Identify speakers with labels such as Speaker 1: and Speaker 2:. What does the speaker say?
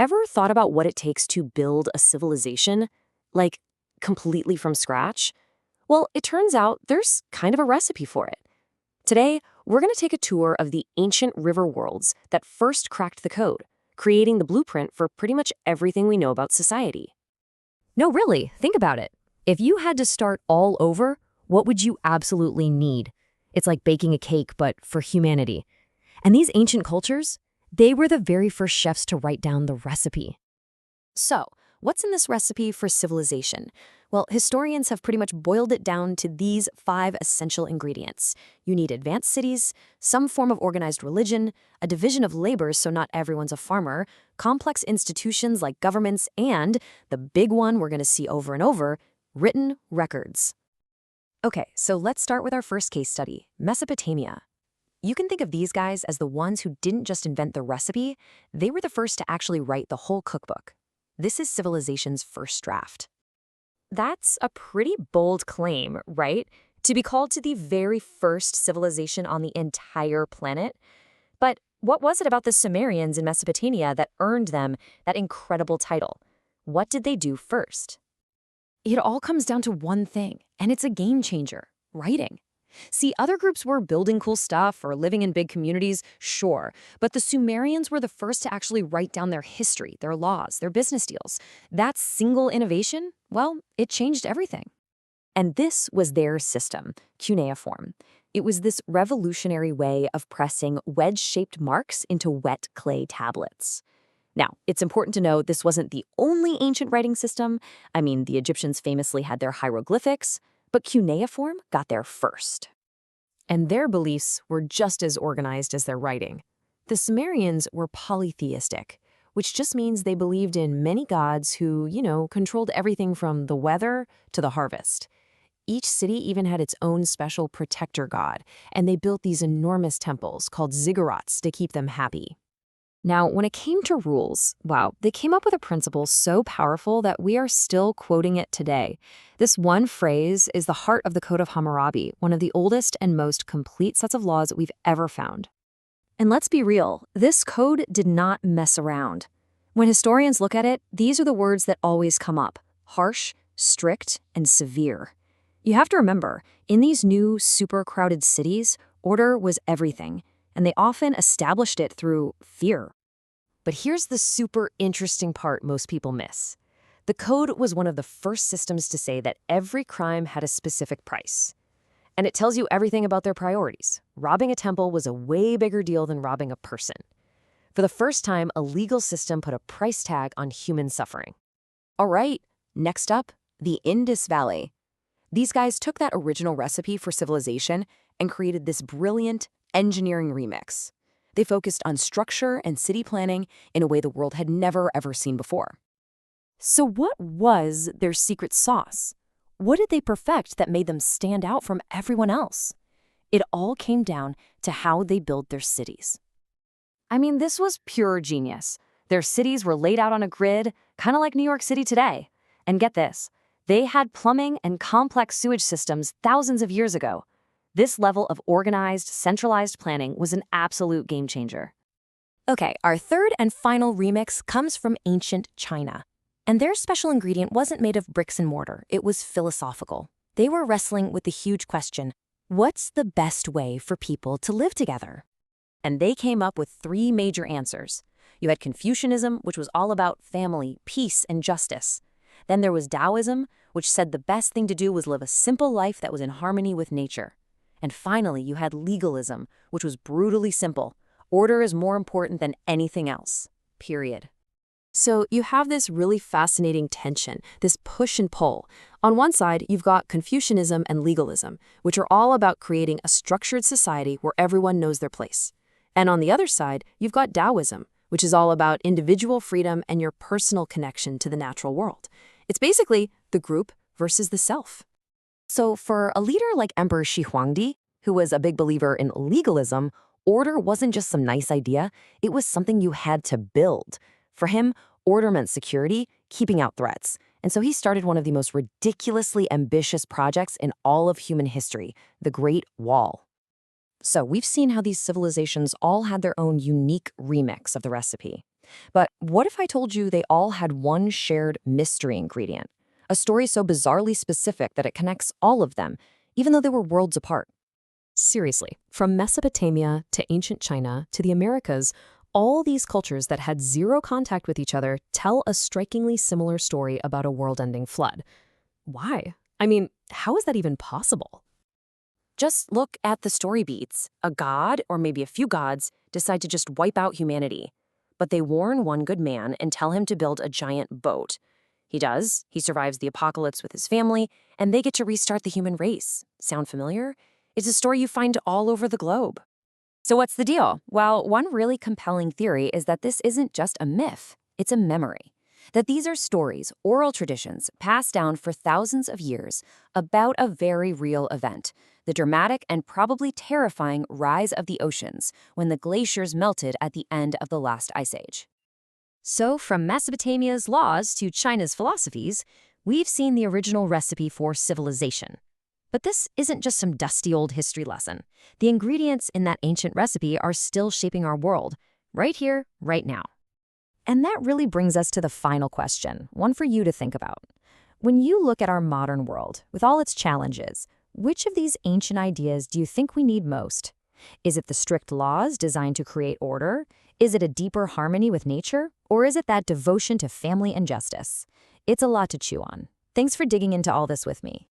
Speaker 1: Ever thought about what it takes to build a civilization? Like, completely from scratch? Well, it turns out there's kind of a recipe for it. Today, we're going to take a tour of the ancient river worlds that first cracked the code, creating the blueprint for pretty much everything we know about society.
Speaker 2: No, really, think about it. If you had to start all over, what would you absolutely need? It's like baking a cake, but for humanity. And these ancient cultures, they were the very first chefs to write down the recipe.
Speaker 1: So, what's in this recipe for civilization? Well, historians have pretty much boiled it down to these 5 essential ingredients. You need advanced cities, some form of organized religion, a division of labor so not everyone's a farmer, complex institutions like governments, and, the big one we're going to see over and over, written records. Okay, so let's start with our first case study, Mesopotamia. You can think of these guys as the ones who didn't just invent the recipe, they were the first to actually write the whole cookbook. This is civilization's first draft. That's a pretty bold claim, right? To be called to the very first civilization on the entire planet. But what was it about the Sumerians in Mesopotamia that earned them that incredible title? What did they do first? It all comes down to one thing, and it's a game changer: writing. See, other groups were building cool stuff or living in big communities, sure, but the Sumerians were the first to actually write down their history, their laws, their business deals. That single innovation, well, it changed everything. And this was their system, cuneiform. It was this revolutionary way of pressing wedge-shaped marks into wet clay tablets. Now, it's important to note this wasn't the only ancient writing system. I mean, the Egyptians famously had their hieroglyphics, but cuneiform got there first. And their beliefs were just as organized as their writing. The Sumerians were polytheistic, which just means they believed in many gods who, controlled everything from the weather to the harvest. Each city even had its own special protector god, and they built these enormous temples called ziggurats to keep them happy. Now, when it came to rules, wow, they came up with a principle so powerful that we are still quoting it today. This one phrase is the heart of the Code of Hammurabi, one of the oldest and most complete sets of laws we've ever found. And let's be real, this code did not mess around. When historians look at it, these are the words that always come up: harsh, strict, and severe. You have to remember, in these new, super crowded cities, order was everything, and they often established it through fear. But here's the super interesting part most people miss. The code was one of the first systems to say that every crime had a specific price. And it tells you everything about their priorities. Robbing a temple was a way bigger deal than robbing a person. For the first time, a legal system put a price tag on human suffering. All right, next up, the Indus Valley. These guys took that original recipe for civilization and created this brilliant engineering remix. They focused on structure and city planning in a way the world had never ever seen before. So what was their secret sauce? What did they perfect that made them stand out from everyone else? It all came down to how they built their cities. I mean, this was pure genius. Their cities were laid out on a grid, kind of like New York City today. And get this, they had plumbing and complex sewage systems thousands of years ago. This level of organized, centralized planning was an absolute game changer. Okay, our third and final remix comes from ancient China. And their special ingredient wasn't made of bricks and mortar, it was philosophical. They were wrestling with the huge question, what's the best way for people to live together? And they came up with 3 major answers. You had Confucianism, which was all about family, peace, and justice. Then there was Daoism, which said the best thing to do was live a simple life that was in harmony with nature. And finally, you had legalism, which was brutally simple. Order is more important than anything else, period. So you have this really fascinating tension, this push and pull. On one side, you've got Confucianism and legalism, which are all about creating a structured society where everyone knows their place. And on the other side, you've got Daoism, which is all about individual freedom and your personal connection to the natural world. It's basically the group versus the self. So for a leader like Emperor Shi Huangdi, who was a big believer in legalism, order wasn't just some nice idea, it was something you had to build. For him, order meant security, keeping out threats. And so he started one of the most ridiculously ambitious projects in all of human history, the Great Wall. So we've seen how these civilizations all had their own unique remix of the recipe. But what if I told you they all had one shared mystery ingredient? A story so bizarrely specific that it connects all of them, even though they were worlds apart.
Speaker 2: Seriously, from Mesopotamia to ancient China to the Americas, all these cultures that had zero contact with each other tell a strikingly similar story about a world-ending flood. Why? I mean, how is that even possible?
Speaker 1: Just look at the story beats. A god, or maybe a few gods, decide to just wipe out humanity. But they warn one good man and tell him to build a giant boat. He does. He survives the apocalypse with his family, and they get to restart the human race. Sound familiar? It's a story you find all over the globe. So what's the deal? Well, one really compelling theory is that this isn't just a myth, it's a memory. That these are stories, oral traditions, passed down for thousands of years about a very real event, the dramatic and probably terrifying rise of the oceans when the glaciers melted at the end of the last ice age. So from Mesopotamia's laws to China's philosophies, we've seen the original recipe for civilization. But this isn't just some dusty old history lesson. The ingredients in that ancient recipe are still shaping our world, right here, right now. And that really brings us to the final question, one for you to think about. When you look at our modern world, with all its challenges, which of these ancient ideas do you think we need most? Is it the strict laws designed to create order? Is it a deeper harmony with nature? Or is it that devotion to family and justice? It's a lot to chew on. Thanks for digging into all this with me.